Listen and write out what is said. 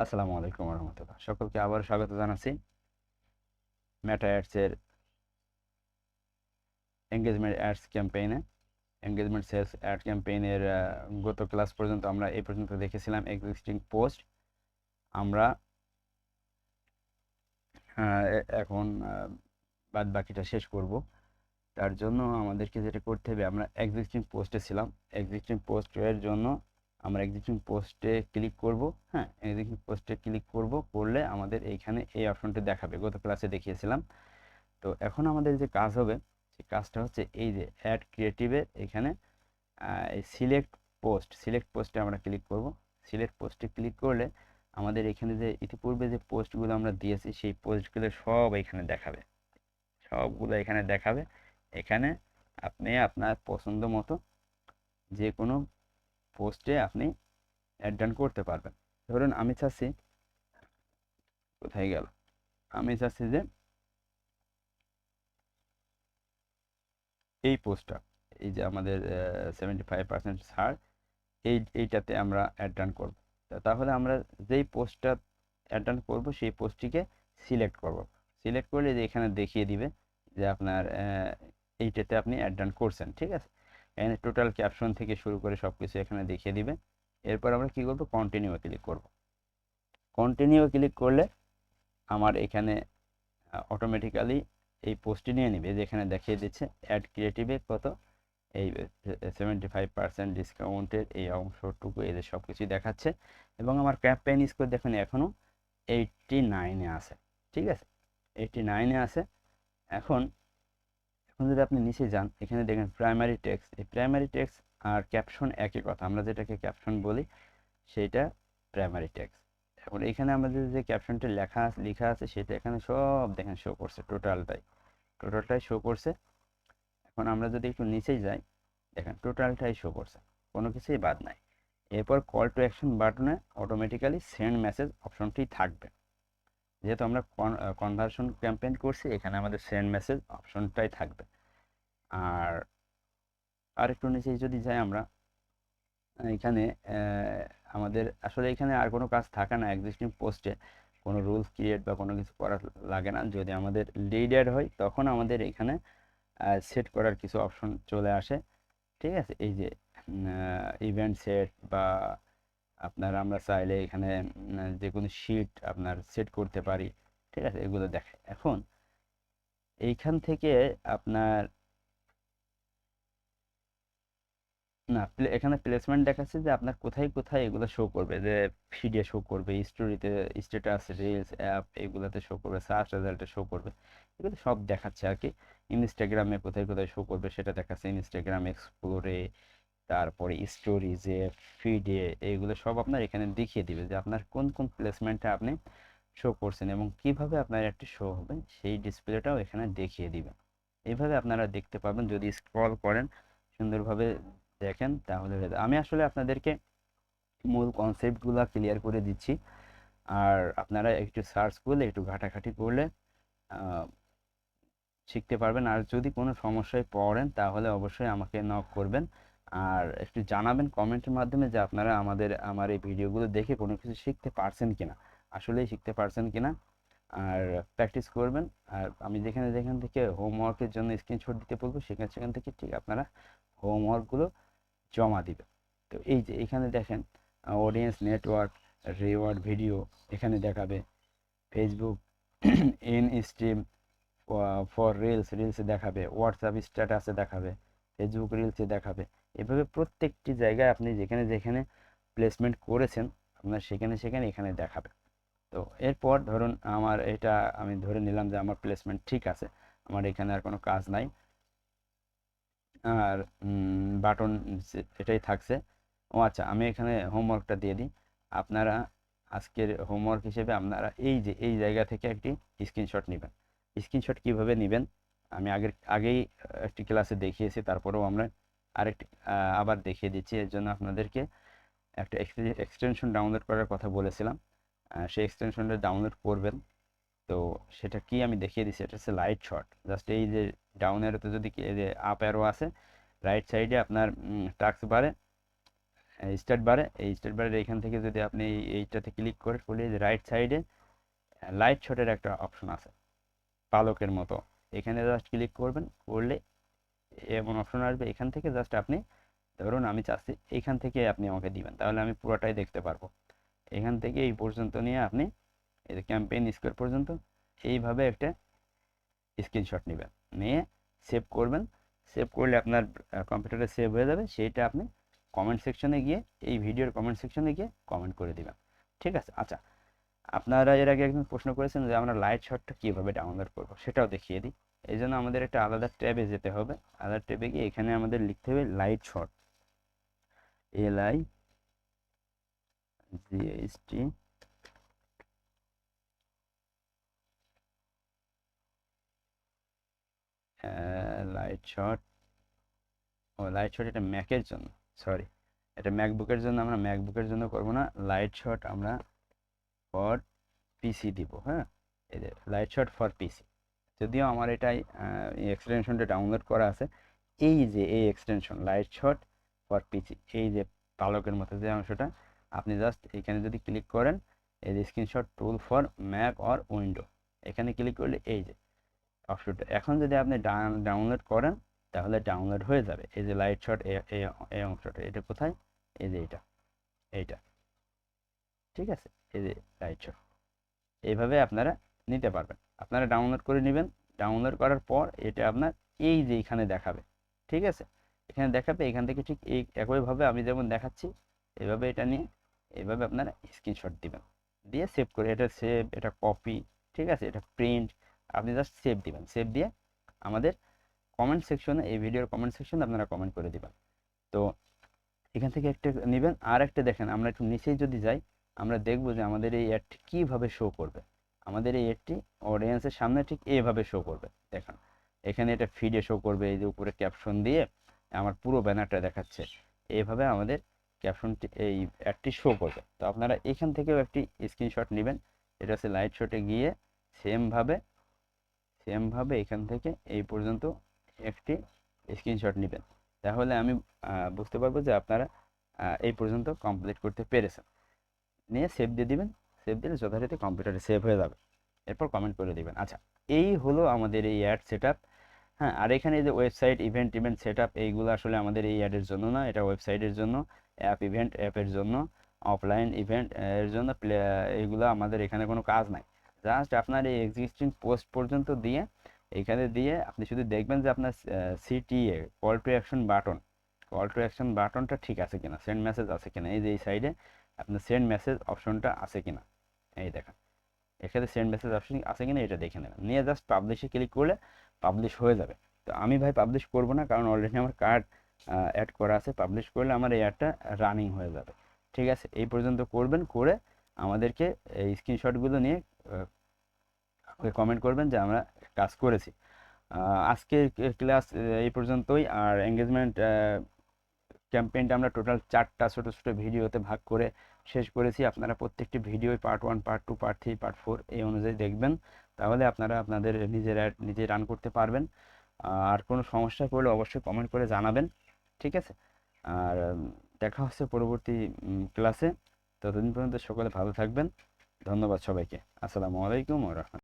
আসসালামু আলাইকুম রহমতুল্লাহ, সকলকে আবার স্বাগত জানাচ্ছি মেটা অ্যাডসের এঙ্গেজমেন্ট অ্যাডস ক্যাম্পেইনে। এঙ্গেজমেন্ট সেলস অ্যাড ক্যাম্পেইনের গত ক্লাস পর্যন্ত আমরা এই পর্যন্ত দেখেছিলাম এক্সিস্টিং পোস্ট। আমরা এখন বাদ বাকিটা শেষ করব। তার জন্য আমাদেরকে যেটা করতে হবে, আমরা এক্সিস্টিং পোস্টে ছিলাম। এক্সিস্টিং পোস্টের জন্য আমরা এক্সিস্টিং পোস্টে ক্লিক করব। হ্যাঁ, এক্সিস্টিং পোস্টে ক্লিক করলে আমাদের এইখানে এই অপশনটা দেখাবে, গত ক্লাসে দেখিয়েছিলাম। তো এখন আমাদের যে কাজ হবে, সেই কাজটা হচ্ছে এই যে অ্যাড ক্রিয়েটিভের এখানে এই সিলেক্ট পোস্টে আমরা ক্লিক করব। সিলেক্ট পোস্টে ক্লিক করলে আমাদের এখানে যে ইতিপূর্বে যে পোস্টগুলো আমরা দিয়েছি সেই পোস্টগুলো সব এখানে দেখাবে, সবগুলো এখানে দেখাবে। এখানে আপনি আপনার পছন্দ মতো যে কোনো পোস্টে আপনি অ্যাড ডান করতে পারবেন। ধরুন আমি চাচ্ছি, কোথায় গেল, আমি চাচ্ছি যে এই পোস্টটা, এই যে আমাদের 75% ছাড়, এইটাতে আমরা অ্যাড রান করব। তাহলে আমরা যেই পোস্টটা অ্যাড রান করব সেই পোস্টটিকে সিলেক্ট করব। সিলেক্ট করলে যে এখানে দেখিয়ে দিবে যে আপনার এইটাতে আপনি অ্যাড রান করছেন, ঠিক আছে। এখানে টোটাল ক্যাপশন থেকে শুরু করে সব কিছু এখানে দেখিয়ে দিবে। এরপর আমরা কি করব, কন্টিনিউ ক্লিক করব। কন্টিনিউ ক্লিক করলে আমার এখানে অটোমেটিক্যালি এই পোস্টটি নিয়ে নিবে, যেখানে দেখিয়ে দিচ্ছে অ্যাড ক্রিয়েটিভে কত, এই 75% ডিসকাউন্টের এই অংশটুকু, এদের সব কিছুই দেখাচ্ছে। এবং আমার ক্যাম্পেইন স্কোর দেখুন এখনও 89-এ আছে, ঠিক আছে, 89-এ আছে। এখন এখন যদি আপনি নিচে যান, এখানে দেখেন প্রাইমারি টেক্সট। এই প্রাইমারি টেক্সট আর ক্যাপশন একই কথা, আমরা যেটাকে ক্যাপশন বলি সেইটা প্রাইমারি টেক্সট। এখন এখানে আমাদের যে ক্যাপশনটা লেখা আছে সেটা এখানে সব দেখেন শো করছে, টোটালটাই শো করছে। এখন আমরা যদি একটু নিচেই যাই, দেখেন টোটালটাই শো করছে, কোনো কিছুই বাদ নাই। এরপর কল টু অ্যাকশন বাটনে অটোমেটিক্যালি সেন্ড মেসেজ অপশনটি থাকবে। যেহেতু আমরা কনভার্সন ক্যাম্পেইন করছি, এখানে আমাদের সেন্ড মেসেজ অপশনটাই থাকবে। আর আরেকটু নিচে যদি যাই আমরা, এখানে আমাদের আসলে এখানে আর কোনো কাজ থাকে না। এক্সিস্টিং পোস্টে কোনো রুলস ক্রিয়েট বা কোনো কিছু করা লাগে না। যদি আমাদের লিড অ্যাড হয় তখন আমাদের এখানে সেট করার কিছু অপশন চলে আসে, ঠিক আছে। এই যে ইভেন্ট সেট, বা আপনার আমরা চাইলে এখানে যে কোনো শিট আপনার সেট করতে পারি, ঠিক আছে, এগুলো দেখে। এখন এইখান থেকে আপনার না, এখানে প্লেসমেন্ট দেখাচ্ছে যে আপনার কোথায় কোথায় এগুলো শো করবে, যে ফিডে শো করবে, স্টোরিতে, স্ট্যাটাস, রিলস, অ্যাপ, এগুলোতে শো করবে, সার্চ রেজাল্টে শো করবে, এগুলো সব দেখাচ্ছে আর কি। ইনস্টাগ্রামে কোথায় কোথায় শো করবে সেটা দেখাচ্ছে, ইনস্টাগ্রাম এক্সপ্লোরে, তারপরে স্টোরিজে, ফিডে, এইগুলো সব আপনার এখানে দেখিয়ে দিবে যে আপনার কোন কোন প্লেসমেন্টটা আপনি শো করছেন এবং কিভাবে আপনার একটি শো হবে সেই ডিসপ্লেটাও এখানে দেখিয়ে দিবে। এইভাবে আপনারা দেখতে পাবেন যদি স্ক্রল করেন, সুন্দরভাবে দেখেন, তাহলে আমি আসলে আপনাদেরকে মূল কনসেপ্টগুলো ক্লিয়ার করে দিচ্ছি। আর আপনারা একটু সার্চ করলে, একটু ঘাটাঘাটি করলে আহ, শিখতে পারবেন। আর যদি কোনো সমস্যায় পড়েন তাহলে অবশ্যই আমাকে নক করবেন, আর একটু জানাবেন কমেন্টের মাধ্যমে যে আপনারা আমার এই ভিডিওগুলো দেখে কোনো কিছু শিখতে পারছেন কিনা, আসলেই শিখতে পারছেন কিনা। আর প্র্যাকটিস করবেন। আর আমি যেখানে যেখান থেকে হোমওয়ার্কের জন্য স্ক্রিনশট দিতে বলবো, সেখান সেখান থেকে ঠিক আপনারা হোমওয়ার্কগুলো জমা দিবেন। তো এই যে এখানে দেখেন অডিয়েন্স নেটওয়ার্ক, রিওয়ার্ড ভিডিও এখানে দেখাবে, ফেসবুক ইন স্ট্রিম ফর রিলসে দেখাবে, হোয়াটসঅ্যাপ স্ট্যাটাসে দেখাবে, ফেসবুক রিলসে দেখাবে। এভাবে প্রত্যেকটি জায়গায় আপনি যেখানে যেখানে প্লেসমেন্ট করেছেন আপনার সেখানে সেখানে এখানে দেখাবে। তো এরপর ধরুন আমার এটা, আমি ধরে নিলাম যে আমার প্লেসমেন্ট ঠিক আছে, আমার এখানে আর কোনো কাজ নাই, আর বাটন এটাই থাকছে। ও আচ্ছা, আমি এখানে হোমওয়ার্কটা দিয়ে দিই। আপনারা আজকের হোমওয়ার্ক হিসেবে আপনারা এই যে এই জায়গা থেকে একটি স্ক্রিনশট নেবেন। স্ক্রিনশট কিভাবে নেবেন আমি আগেই একটি ক্লাসে দেখিয়েছি, তারপরেও আমরা আরেকটি আবার দেখিয়ে দিচ্ছি। এর জন্য আপনাদেরকে একটা এক্সটেনশন ডাউনলোড করার কথা বলেছিলাম, সেই এক্সটেনশনটা ডাউনলোড করবেন। তো সেটা কি আমি দেখিয়ে দিচ্ছি, এটা হচ্ছে লাইট শট। জাস্ট এই যে ডাউন অ্যারোতে যদি এই যে আপ অ্যারো আছে, রাইট সাইডে আপনার টাস্ক বারে স্টার্ট বারে, এই স্টার্ট বারের এখান থেকে যদি আপনি এইটাতে ক্লিক করে করলে রাইট সাইডে লাইট শটের একটা অপশন আছে পালকের মতো, এখানে জাস্ট ক্লিক করবেন, করলে এমন অপশন আসবে। এখান থেকে জাস্ট আপনি ধরুন আমি চাচ্ছি এইখান থেকে আপনি আমাকে দিবেন, তাহলে আমি পুরোটাই দেখতে পারবো। এখান থেকে এই পর্যন্ত নিয়ে আপনি এই যে ক্যাম্পেইন স্কোয়ার পর্যন্ত এইভাবে একটা স্ক্রিনশট নেবেন, নিয়ে সেভ করবেন। সেভ করলে আপনার কম্পিউটারে সেভ হয়ে যাবে, সেইটা আপনি কমেন্ট সেকশনে গিয়ে, এই ভিডিওর কমেন্ট সেকশনে গিয়ে কমেন্ট করে দিবেন। ঠিক আছে? আচ্ছা, আপনারা এর আগে একজন প্রশ্ন করেছেন যে আমরা লাইট শটটা কীভাবে ডাউনলোড করব, সেটাও দেখিয়ে দিই। এই জন্য আমাদের একটা আলাদা ট্যাবে যেতে হবে। আলাদা ট্যাবে গিয়ে এখানে আমাদের লিখতে হবে light shot, LIGHT, light shot. ও লাইট শট এটা ম্যাকের জন্য, সরি, এটা ম্যাকবুকের জন্য, আমরা ম্যাকবুকের জন্য করব না। লাইট শট আমরা ফর পিসি দিব। হ্যাঁ, এই যে লাইট শট ফর পিসি, যদিও আমার এটাই এক্সটেনশনটা ডাউনলোড করা আছে। এই যে এই এক্সটেনশন লাইট শট ফর পিসি, এই যে পালকের মতো যে অংশটা, আপনি জাস্ট এখানে যদি ক্লিক করেন, এই যে screenshot tool for Mac or window, এখানে ক্লিক করলে এই যে অপশনটা, এখন যদি আপনি ডাউনলোড করেন তাহলে ডাউনলোড হয়ে যাবে। এই যে লাইট শট, এই অংশটা, এটা কোথায়, এই যে এইটা, ঠিক আছে, এই যে লাইট শট, এইভাবে আপনারা নিতে পারবেন। আপনারা ডাউনলোড করে নেবেন। ডাউনলোড করার পর এটা আপনার এই যে এখানে দেখাবে। ঠিক আছে? এখানে দেখাবে, এখান থেকে ঠিক এই একইভাবে আমি যেমন দেখাচ্ছি এভাবে এটা নিয়ে এইভাবে আপনারা স্ক্রিনশট দিবেন, দিয়ে সেভ করে, এটা সেভ, এটা কপি, ঠিক আছে, এটা প্রিন্ট, আপনি জাস্ট সেভ দিবেন। সেভ দিয়ে আমাদের কমেন্ট সেকশনে, এই ভিডিওর কমেন্ট সেকশনে আপনারা কমেন্ট করে দিবেন। তো এখান থেকে একটা নেবেন। আর একটা দেখেন, আমরা একটু নিচেই যদি যাই, আমরা দেখব যে আমাদের এই অ্যাডটি কীভাবে শো করবে। আমাদের এই অ্যাডটি অডিয়েন্সের সামনে ঠিক এইভাবে শো করবে। দেখেন এখানে এটা ফিডে শো করবে, এই যে উপরে ক্যাপশন দিয়ে আমার পুরো ব্যানারটা দেখাচ্ছে, এইভাবে আমাদের ক্যাপশনটি, এই অ্যাডটি শো করবে। তো আপনারা এখান থেকেও একটি স্ক্রিনশট নেবেন। এটা হচ্ছে লাইট শটে গিয়ে সেমভাবে সেমভাবে এখান থেকে এই পর্যন্ত একটি স্ক্রিনশট নেবেন। তাহলে আমি বুঝতে পারবো যে আপনারা এই পর্যন্ত কমপ্লিট করতে পেরেছেন। নিয়ে সেভ দিয়ে দিবেন। সেভ দিলে যথারীতি কম্পিউটারে সেভ হয়ে যাবে। এরপর কমেন্ট করে দিবেন। আচ্ছা, এই হলো আমাদের এই অ্যাড সেট আপ। হ্যাঁ, আর এখানে যে ওয়েবসাইট ইভেন্ট সেট আপ, এইগুলো আসলে আমাদের এই অ্যাডের জন্য না, এটা ওয়েবসাইটের জন্য, অ্যাপের জন্য, অফলাইন ইভেন্ট এর জন্য। এইগুলো আমাদের এখানে কোনো কাজ নাই। জাস্ট আপনার এই এক্সিস্টিং পোস্ট পর্যন্ত দিয়ে, এখানে দিয়ে আপনি শুধু দেখবেন যে আপনার CTA, কল টু অ্যাকশন বাটনটা ঠিক আছে কিনা, সেন্ড মেসেজ আছে কিনা, এই যে এই সাইডে আপনার সেন্ড মেসেজ অপশনটা আছে কিনা, এই দেখেন এখানে সেন্ড মেসেজ অপশন আছে কিনা এটা দেখে নেবেন। নিয়ে জাস্ট পাবলিশে ক্লিক করলে পাবলিশ হয়ে যাবে। তো আমি ভাই পাবলিশ করব না, কারণ অলরেডি আমার কার্ড অ্যাড করা আছে। পাবলিশ করলে আমার এই অ্যাডটা রানিং হয়ে যাবে। ঠিক আছে? এই পর্যন্ত করবেন, করে আমাদেরকে এই স্ক্রিনশটগুলো নিয়ে কমেন্ট করবেন যে আমরা কাজ করেছি। আজকের ক্লাস এই পর্যন্তই। আর এঙ্গেজমেন্ট ক্যাম্পেইনটা আমরা টোটাল 4টা ছোট ছোট ভিডিওতে ভাগ করে শেষ করেছি। আপনারা প্রত্যেকটি video part 1, part 2, part 3, part 4 এই অনুযায়ী দেখবেন। তাহলে আপনারা আপনাদের নিজে রান করতে পারবেন। আর কোনো সমস্যা পড়লে অবশ্যই কমেন্ট করে জানাবেন। ঠিক আছে? আর দেখা হচ্ছে পরবর্তী ক্লাসে। ততদিন পর্যন্ত সকলে ভালো থাকবেন। ধন্যবাদ সবাইকে। আসসালামু আলাইকুম ওয়া রাহমাতুল্লাহ।